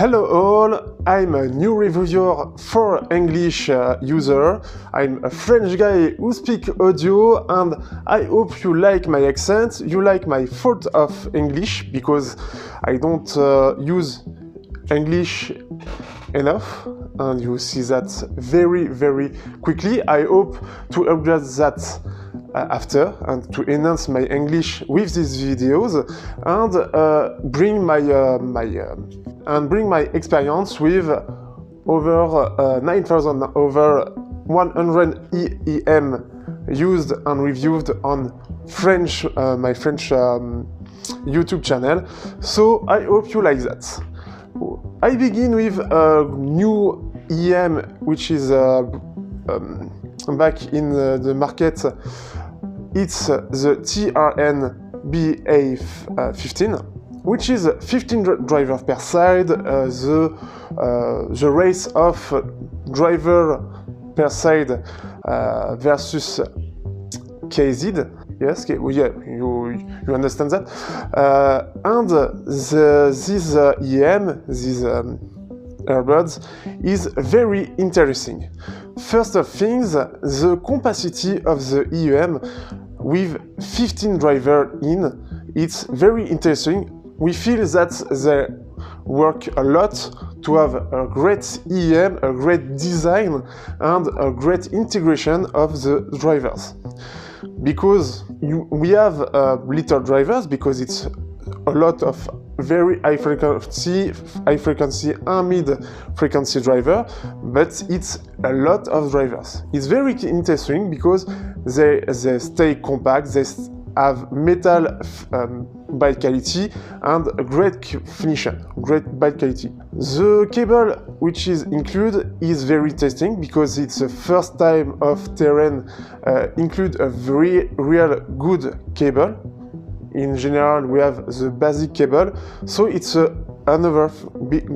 Hello all, I'm a new reviewer for English user. I'm a French guy who speaks audio and I hope you like my accent, you like my thought of English because I don't use English enough and you see that very quickly. I hope to upgrade that after and to enhance my English with these videos and bring my experience with over 9,000 over 100 EEM used and reviewed on French, my French YouTube channel. So I hope you like that. I begin with a new EM which is back in the market. It's the TRN BA15, which is 15 drivers per side, the race of driver per side versus KZ. Yes, you understand that. And this EM, these earbuds, is very interesting. First of things, the capacity of the EM with 15 drivers in, it's very interesting. We feel that they work a lot to have a great EM, a great design, and a great integration of the drivers. Because we have little drivers, because it's a lot of very high frequency and mid frequency driver, but it's a lot of drivers. It's very interesting because they stay compact, they have metal build quality and a great finishing, great build quality. The cable which is included is very interesting because it's the first time of TRN include a very real good cable. In general, we have the basic cable, so it's another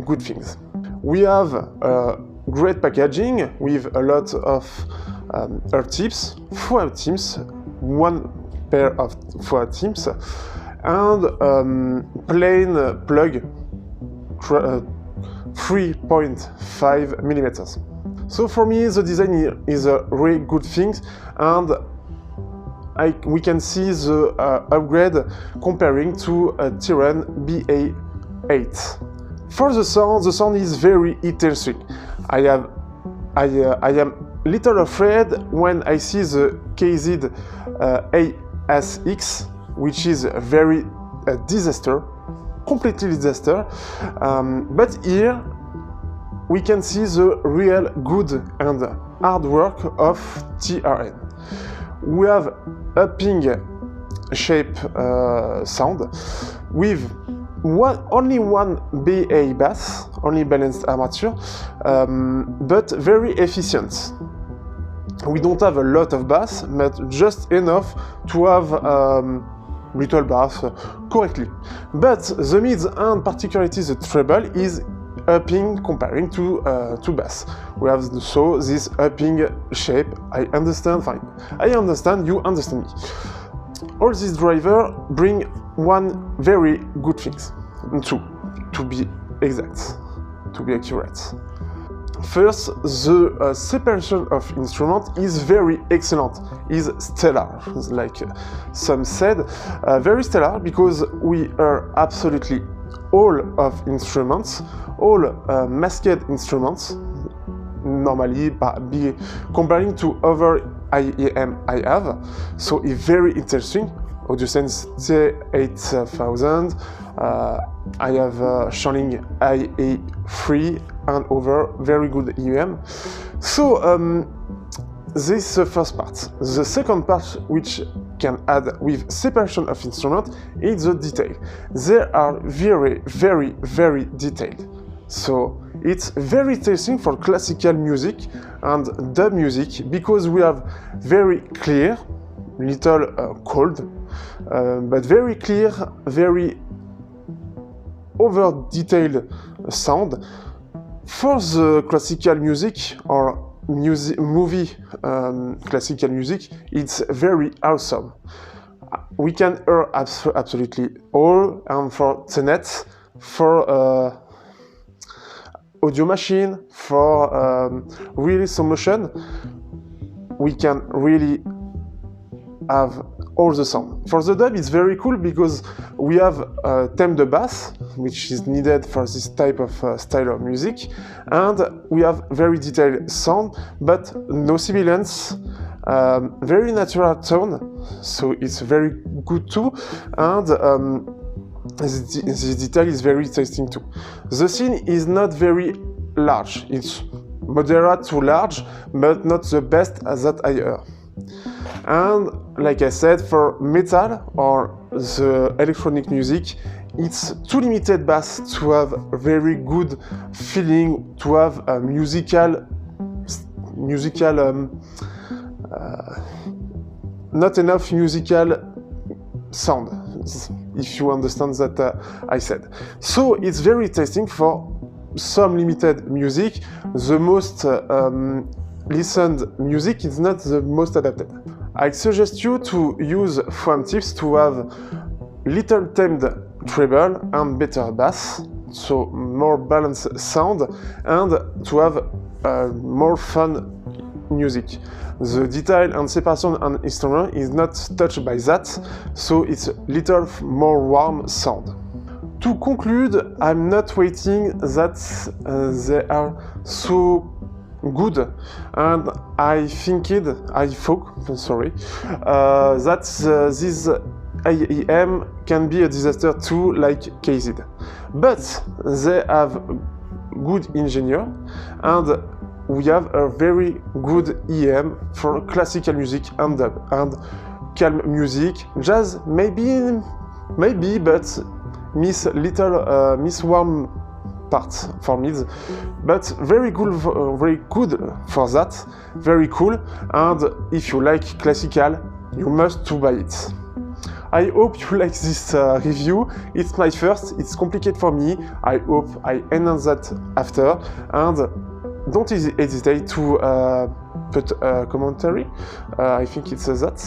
good thing. We have great packaging with a lot of ear tips, 4 tips, 1 pair of 4 tips, and plain plug 3.5 millimeters. So for me, the design is a really good thing, and we can see the upgrade comparing to a TRN BA8. For the sound is very interesting. I am little afraid when I see the KZ ASX, which is a very disaster, completely disaster. But here we can see the real good and hard work of TRN. We have upping shape sound with only one BA bass, only balanced armature, but very efficient. We don't have a lot of bass, but just enough to have little bass correctly. But the mids and particularly the treble is upping comparing to bass. We have so this upping shape. I understand, fine. I understand, you understand me. All these drivers bring one very good thing. Two, to be exact, to be accurate. First, the separation of instrument is very excellent, is stellar, like some said, very stellar because we are absolutely all of instruments, all masked instruments, normally comparing to other IEM I have, so it's very interesting. AudioSense T8000, I have Shanling IA3 and over very good EM. So this is the first part. The second part, which can add with separation of instrument, is the detail. They are very detailed. So it's very interesting for classical music and dub music because we have very clear, little cold, but very clear, very over-detailed sound. For the classical music or movie classical music, it's very awesome. We can hear absolutely all, and for Tenet, for audio machine, for really some motion, we can really have all the sound. For the dub, it's very cool because we have thème de bass, which is needed for this type of style of music, and we have very detailed sound, but no sibilance, very natural tone, so it's very good too, and the detail is very tasting too. The scene is not very large, it's moderate to large, but not the best that I heard. And like I said, for metal or the electronic music, it's too limited bass to have a very good feeling, to have a not enough musical sound, if you understand that I said. So it's very tasting for some limited music. The most listened music is not the most adapted. I suggest you to use foam tips to have little tamed treble and better bass, so more balanced sound, and to have more fun music. The detail and separation and instrument is not touched by that, so it's little more warm sound. To conclude, I'm not waiting that they are so good, and I thought that this AEM can be a disaster too, like KZ. But they have good engineer, and we have a very good EM for classical music and dub and calm music, jazz maybe, but miss warm parts for me, but very good for that, very cool. And if you like classical, you must to buy it. I hope you like this review. It's my first, it's complicated for me. I hope I enhance that after, and don't hesitate to put a commentary, I think it says that,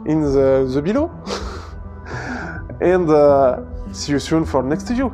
in the below. And see you soon for next review.